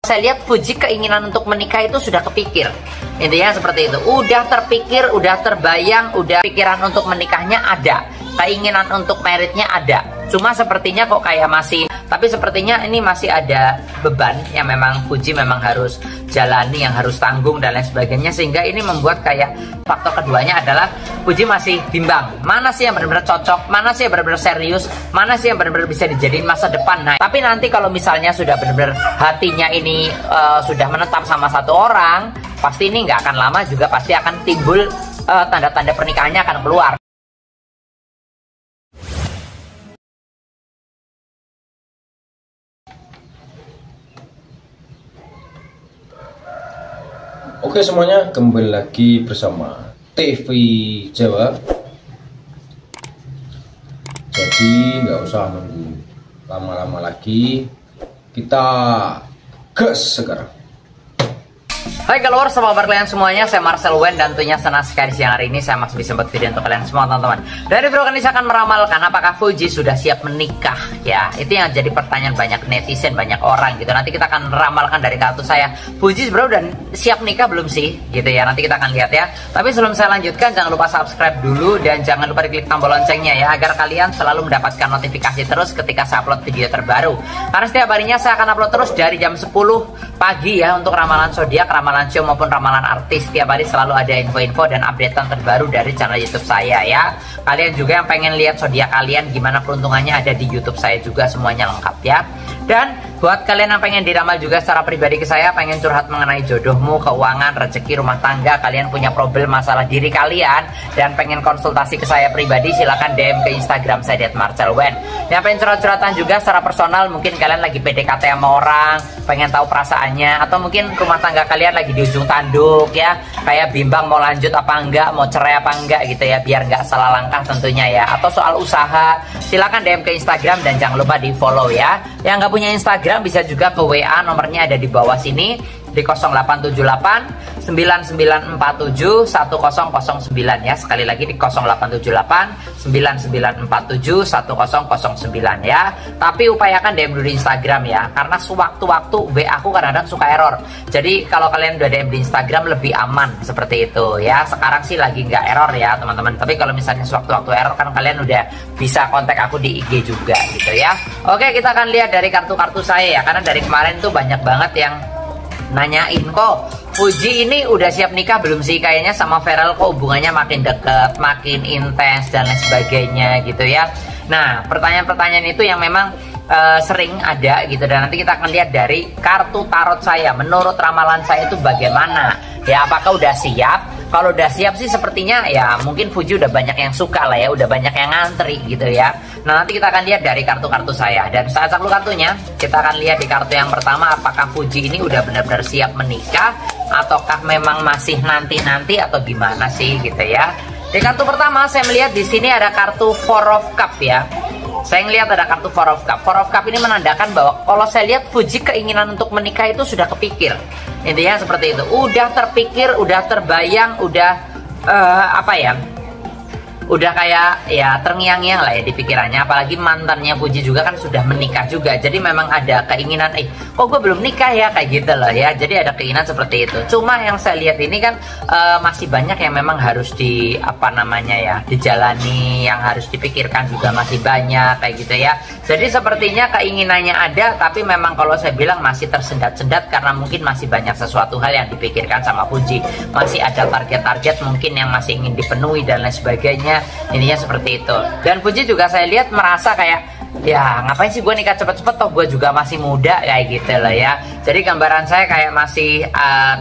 Saya lihat Fuji keinginan untuk menikah itu sudah kepikir. Intinya seperti itu. Udah terpikir, udah terbayang, udah pikiran untuk menikahnya ada. Keinginan untuk meritnya ada. Cuma sepertinya kok kayak masih, tapi sepertinya ini masih ada beban yang memang Fuji memang harus jalani, yang harus tanggung dan lain sebagainya. Sehingga ini membuat kayak faktor keduanya adalah Fuji masih bimbang. Mana sih yang benar-benar cocok, mana sih yang benar-benar serius, mana sih yang benar-benar bisa dijadiin masa depan. Nah, tapi nanti kalau misalnya sudah benar-benar hatinya ini sudah menetap sama satu orang, pasti ini nggak akan lama juga pasti akan timbul tanda-tanda pernikahannya akan keluar. Oke semuanya, kembali lagi bersama TV Jawa. Jadi nggak usah nunggu lama-lama lagi, kita gas sekarang. Hai followers, apa kabar kalian semuanya? Saya Marcel Wen dan tentunya senang sekali siang hari ini saya masih bisa buat video untuk kalian semua teman-teman. Dari video kali ini saya akan meramalkan apakah Fuji sudah siap menikah ya. Itu yang jadi pertanyaan banyak netizen, banyak orang gitu. Nanti kita akan meramalkan dari kartu saya, Fuji sebenarnya udah siap nikah belum sih gitu ya. Nanti kita akan lihat ya. Tapi sebelum saya lanjutkan, jangan lupa subscribe dulu dan jangan lupa diklik tombol loncengnya ya, agar kalian selalu mendapatkan notifikasi terus ketika saya upload video terbaru. Karena setiap harinya saya akan upload terus dari jam 10 pagi ya untuk ramalan zodiak, ramalan show maupun ramalan artis. Tiap hari selalu ada info-info dan updatean terbaru dari channel YouTube saya ya. Kalian juga yang pengen lihat zodiak kalian gimana peruntungannya ada di YouTube saya juga, semuanya lengkap ya. Dan buat kalian yang pengen diramal juga secara pribadi ke saya, pengen curhat mengenai jodohmu, keuangan, rezeki, rumah tangga, kalian punya problem masalah diri kalian dan pengen konsultasi ke saya pribadi, silahkan DM ke Instagram saya @marcelwen. Yang pengen curhat-curhatan juga secara personal, mungkin kalian lagi PDKT sama orang, pengen tahu perasaannya, atau mungkin rumah tangga kalian lagi di ujung tanduk ya, kayak bimbang mau lanjut apa enggak, mau cerai apa enggak gitu ya, biar nggak salah langkah tentunya ya. Atau soal usaha, silahkan DM ke Instagram dan jangan lupa di follow ya. Yang nggak punya Instagram bisa juga ke WA, nomornya ada di bawah sini di 0878 9947 1009 ya. Sekali lagi di 0878 9947 1009 ya. Tapi upayakan DM dulu di Instagram ya, karena sewaktu-waktu WA aku kadang-kadang suka error. Jadi kalau kalian udah DM di Instagram lebih aman seperti itu ya. Sekarang sih lagi nggak error ya teman-teman, tapi kalau misalnya sewaktu-waktu error kan kalian udah bisa kontak aku di IG juga gitu ya. Oke, kita akan lihat dari kartu-kartu saya ya, karena dari kemarin tuh banyak banget yang nanyain kok Fuji ini udah siap nikah belum sih, kayaknya sama Feral kok hubungannya makin deket, makin intens dan lain sebagainya gitu ya. Nah, pertanyaan-pertanyaan itu yang memang sering ada gitu, dan nanti kita akan lihat dari kartu tarot saya, menurut ramalan saya itu bagaimana ya, apakah udah siap. Kalau udah siap sih sepertinya ya mungkin Fuji udah banyak yang suka lah ya, udah banyak yang ngantri gitu ya. Nah, nanti kita akan lihat dari kartu-kartu saya. Dan saat dulu kartunya, kita akan lihat di kartu yang pertama apakah Fuji ini udah benar-benar siap menikah ataukah memang masih nanti-nanti atau gimana sih gitu ya. Di kartu pertama saya melihat di sini ada kartu Four of Cup ya. Saya ngelihat ada kartu Four of Cup. Four of Cup ini menandakan bahwa kalau saya lihat Fuji keinginan untuk menikah itu sudah kepikir. Intinya seperti itu. Udah terpikir, udah terbayang, udah apa ya? Udah kayak ya terngiang-ngiang lah ya di pikirannya. Apalagi mantannya Fuji juga kan sudah menikah juga. Jadi memang ada keinginan, kok gue belum nikah ya, kayak gitu loh ya. Jadi ada keinginan seperti itu. Cuma yang saya lihat ini kan masih banyak yang memang harus di apa namanya ya, dijalani, yang harus dipikirkan juga masih banyak kayak gitu ya. Jadi sepertinya keinginannya ada, tapi memang kalau saya bilang masih tersendat-sendat karena mungkin masih banyak sesuatu hal yang dipikirkan sama Fuji. Masih ada target-target mungkin yang masih ingin dipenuhi dan lain sebagainya. Ininya seperti itu. Dan Fuji juga saya lihat merasa kayak, ya ngapain sih gue nikah cepet-cepet, toh gue juga masih muda kayak gitu loh ya. Jadi gambaran saya kayak masih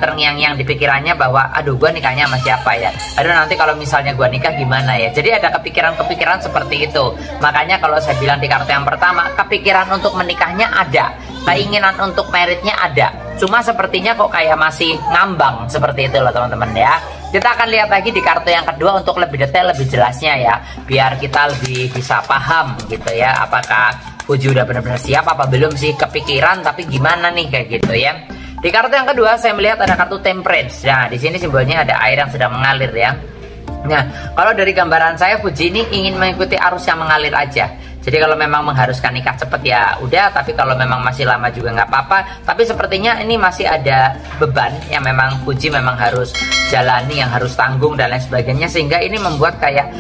terngiang-ngiang di pikirannya bahwa aduh gue nikahnya sama siapa ya, aduh nanti kalau misalnya gue nikah gimana ya. Jadi ada kepikiran-kepikiran seperti itu. Makanya kalau saya bilang di kartu yang pertama, kepikiran untuk menikahnya ada, keinginan untuk meritnya ada, cuma sepertinya kok kayak masih ngambang seperti itu loh teman-teman ya. Kita akan lihat lagi di kartu yang kedua untuk lebih detail, lebih jelasnya ya, biar kita lebih bisa paham gitu ya, apakah Fuji udah benar-benar siap apa belum sih, kepikiran tapi gimana nih kayak gitu ya. Di kartu yang kedua saya melihat ada kartu Temperance. Nah, di sini simbolnya ada air yang sedang mengalir ya. Nah, kalau dari gambaran saya Fuji ini ingin mengikuti arus yang mengalir aja. Jadi kalau memang mengharuskan nikah cepet ya udah, tapi kalau memang masih lama juga nggak apa-apa. Tapi sepertinya ini masih ada beban yang memang Fuji memang harus jalani, yang harus tanggung dan lain sebagainya, sehingga ini membuat kayak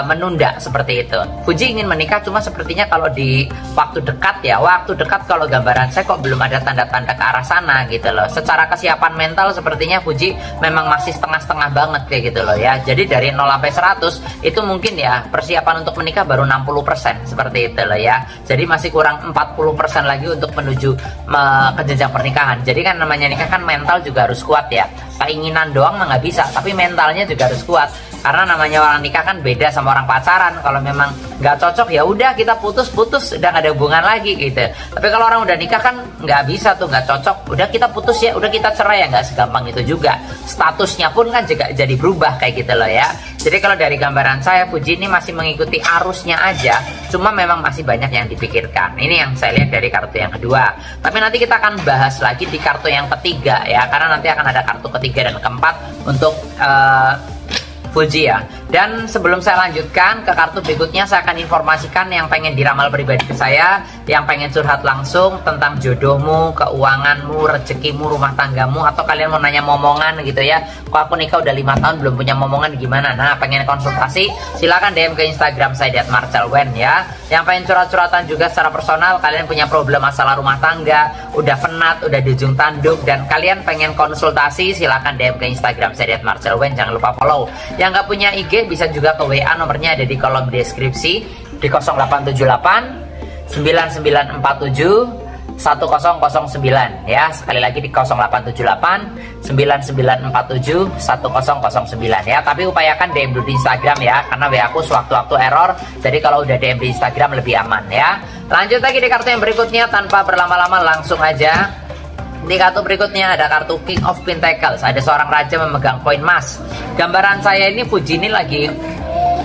menunda seperti itu. Fuji ingin menikah, cuma sepertinya kalau di waktu dekat ya, waktu dekat kalau gambaran saya kok belum ada tanda-tanda ke arah sana gitu loh. Secara kesiapan mental sepertinya Fuji memang masih setengah-setengah banget kayak gitu loh ya. Jadi dari 0 sampai 100 itu mungkin ya persiapan untuk menikah baru 60% seperti itu loh ya. Jadi masih kurang 40% lagi untuk menuju ke jenjang pernikahan. Jadi kan namanya nikah kan mental juga harus kuat ya. Keinginan doang mah nggak bisa, tapi mentalnya juga harus kuat. Karena namanya orang nikah kan beda sama orang pacaran. Kalau memang nggak cocok ya udah kita putus, udah nggak ada hubungan lagi gitu. Tapi kalau orang udah nikah kan nggak bisa tuh, nggak cocok, udah kita putus ya, udah kita cerai ya, nggak segampang itu juga. Statusnya pun kan juga jadi berubah kayak gitu loh ya. Jadi kalau dari gambaran saya, Fuji ini masih mengikuti arusnya aja, cuma memang masih banyak yang dipikirkan. Ini yang saya lihat dari kartu yang kedua. Tapi nanti kita akan bahas lagi di kartu yang ketiga ya, karena nanti akan ada kartu ketiga dan keempat untuk Fuji ya. Dan sebelum saya lanjutkan ke kartu berikutnya, saya akan informasikan yang pengen diramal pribadi ke saya, yang pengen curhat langsung tentang jodohmu, keuanganmu, rezekimu, rumah tanggamu, atau kalian mau nanya momongan gitu ya. Kok aku nikah udah 5 tahun belum punya momongan gimana? Nah, pengen konsultasi silakan DM ke Instagram saya @marcelwen ya. Yang pengen curhat-curhatan juga secara personal, kalian punya problem masalah rumah tangga, udah penat, udah dijung tanduk, dan kalian pengen konsultasi, silakan DM ke Instagram saya @marcelwen, jangan lupa follow. Yang nggak punya IG bisa juga ke WA, nomornya ada di kolom deskripsi di 0878 9947 1009 ya. Sekali lagi di 0878 9947 1009 ya. Tapi upayakan DM dulu di Instagram ya, karena WA aku sewaktu-waktu error. Jadi kalau udah DM di Instagram lebih aman ya. Lanjut lagi di kartu yang berikutnya, tanpa berlama-lama langsung aja. Di kartu berikutnya ada kartu King of Pentacles. Ada seorang raja memegang koin emas. Gambaran saya ini Fuji ini lagi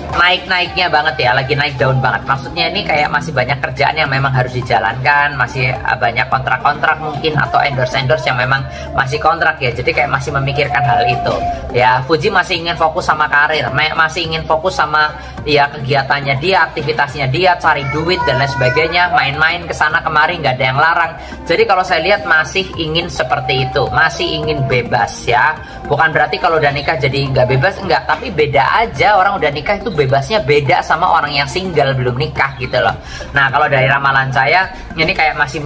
naik-naiknya banget ya, lagi naik daun banget. Maksudnya ini kayak masih banyak kerjaan yang memang harus dijalankan, masih banyak kontrak-kontrak mungkin, atau endorse-endorse yang memang masih kontrak ya. Jadi kayak masih memikirkan hal itu ya. Fuji masih ingin fokus sama karir, masih ingin fokus sama ya kegiatannya dia, aktivitasnya dia, cari duit dan lain sebagainya, main-main kesana kemari, nggak ada yang larang. Jadi kalau saya lihat masih ingin seperti itu, masih ingin bebas ya. Bukan berarti kalau udah nikah jadi nggak bebas, enggak, tapi beda aja. Orang udah nikah itu bebasnya beda sama orang yang single belum nikah gitu loh. Nah, kalau dari ramalan saya ini kayak masih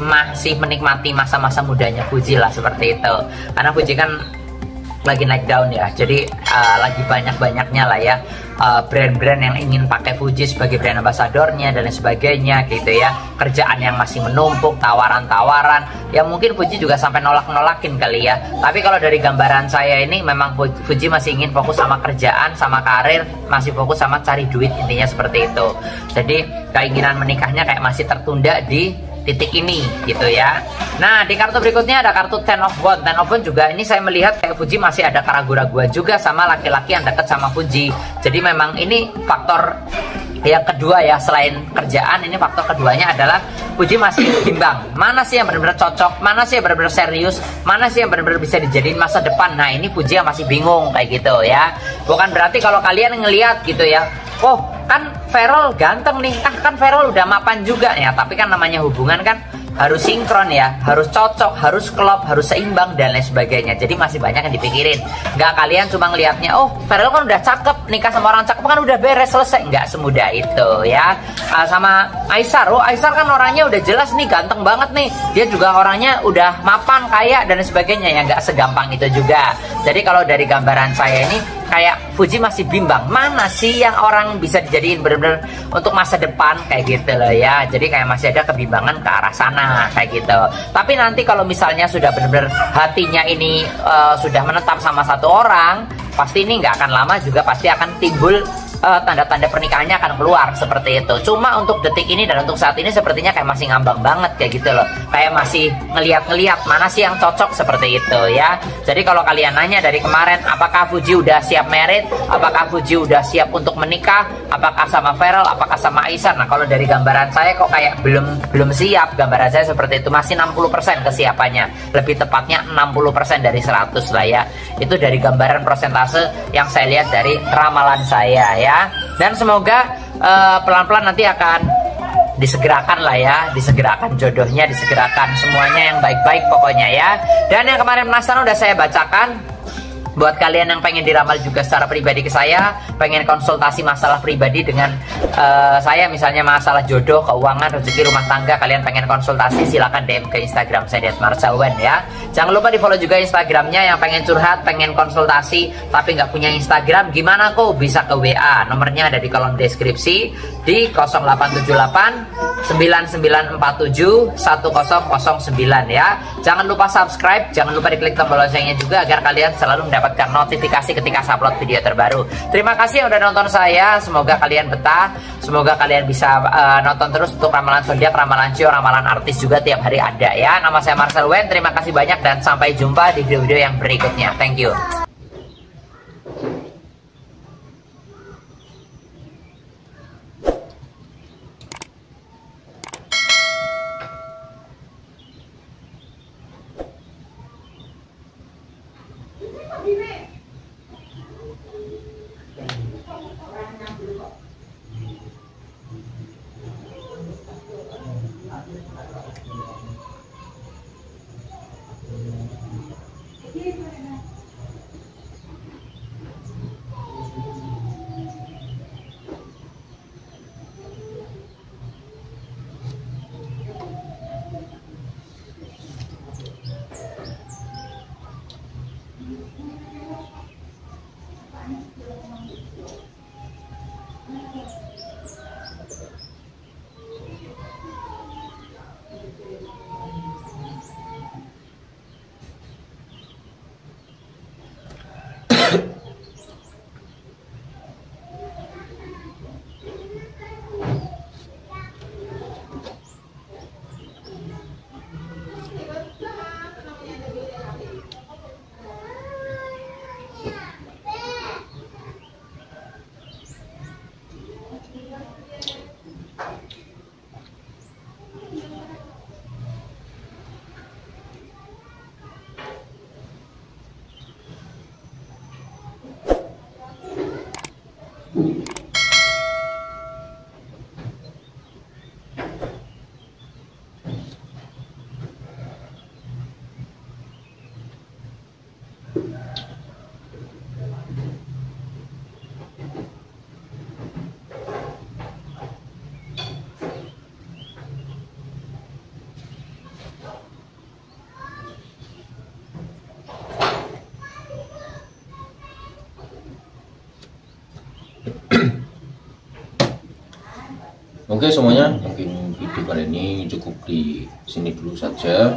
menikmati masa-masa mudanya Fuji lah, seperti itu. Karena Fuji kan lagi naik daun ya, jadi lagi banyak-banyaknya lah ya brand-brand yang ingin pakai Fuji sebagai brand ambasadornya dan lain sebagainya gitu ya. Kerjaan yang masih menumpuk, tawaran-tawaran yang mungkin Fuji juga sampai nolak-nolakin kali ya. Tapi kalau dari gambaran saya ini memang Fuji masih ingin fokus sama kerjaan, sama karir, masih fokus sama cari duit, intinya seperti itu. Jadi keinginan menikahnya kayak masih tertunda di titik ini gitu ya. Nah, di kartu berikutnya ada kartu Ten of Wands. Ten of Wands juga ini saya melihat kayak Fuji masih ada keraguan-raguan juga sama laki-laki yang dekat sama Fuji. Jadi memang ini faktor yang kedua ya, selain kerjaan, ini faktor keduanya adalah Fuji masih bimbang. Mana sih yang benar-benar cocok, mana sih yang benar-benar serius, mana sih yang benar-benar bisa dijadiin masa depan. Nah, ini Fuji yang masih bingung kayak gitu ya. Bukan berarti kalau kalian ngelihat gitu ya, oh kan Feral ganteng nih, kan Feral udah mapan juga ya. Tapi kan namanya hubungan kan harus sinkron ya, harus cocok, harus klop, harus seimbang dan lain sebagainya. Jadi masih banyak yang dipikirin. Nggak kalian cuma ngelihatnya, oh Feral kan udah cakep, nikah sama orang cakep kan udah beres, selesai. Nggak semudah itu ya. Sama Aisar, oh Aisar kan orangnya udah jelas nih, ganteng banget nih, dia juga orangnya udah mapan, kaya dan lain sebagainya ya. Nggak segampang itu juga. Jadi kalau dari gambaran saya ini kayak Fuji masih bimbang, mana sih yang orang bisa dijadiin bener-bener untuk masa depan kayak gitu loh ya. Jadi kayak masih ada kebimbangan ke arah sana kayak gitu. Tapi nanti kalau misalnya sudah bener-bener hatinya ini sudah menetap sama satu orang, pasti ini nggak akan lama juga pasti akan timbul tanda-tanda pernikahannya akan keluar seperti itu. Cuma untuk detik ini dan untuk saat ini sepertinya kayak masih ngambang banget kayak gitu loh. Kayak masih ngeliat-ngeliat mana sih yang cocok seperti itu ya. Jadi kalau kalian nanya dari kemarin, apakah Fuji udah siap married? Apakah Fuji udah siap untuk menikah? Apakah sama Feral? Apakah sama Aisar? Nah, kalau dari gambaran saya kok kayak belum siap. Gambaran saya seperti itu, masih 60% kesiapannya. Lebih tepatnya 60% dari 100 lah ya. Itu dari gambaran persentase yang saya lihat dari ramalan saya ya. Dan semoga pelan-pelan nanti akan disegerakan lah ya, disegerakan jodohnya, disegerakan semuanya yang baik-baik pokoknya ya. Dan yang kemarin penasaran udah saya bacakan. Buat kalian yang pengen diramal juga secara pribadi ke saya, pengen konsultasi masalah pribadi dengan saya, misalnya masalah jodoh, keuangan, rezeki, rumah tangga, kalian pengen konsultasi, silahkan DM ke Instagram saya @marcelwen ya. Jangan lupa di follow juga Instagramnya. Yang pengen curhat, pengen konsultasi tapi nggak punya Instagram, gimana kok? Bisa ke WA, nomornya ada di kolom deskripsi di 0878 9947 1009 ya. Jangan lupa subscribe, jangan lupa diklik tombol loncengnya juga agar kalian selalu mendapatkan notifikasi ketika saya upload video terbaru. Terima kasih yang udah nonton saya, semoga kalian betah, semoga kalian bisa nonton terus untuk ramalan zodiak, ramalan show, ramalan artis juga tiap hari ada ya. Nama saya Marcel Wen, terima kasih banyak dan sampai jumpa di video-video yang berikutnya. Thank you. Oke semuanya, mungkin video kali ini cukup di sini dulu saja.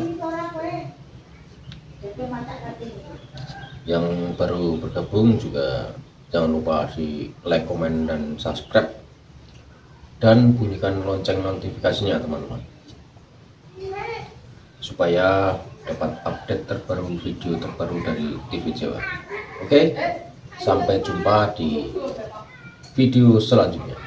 Yang baru bergabung juga jangan lupa di like, komen, dan subscribe, dan bunyikan lonceng notifikasinya teman-teman, supaya dapat update terbaru, video terbaru dari TV Jawa. Oke, sampai jumpa di video selanjutnya.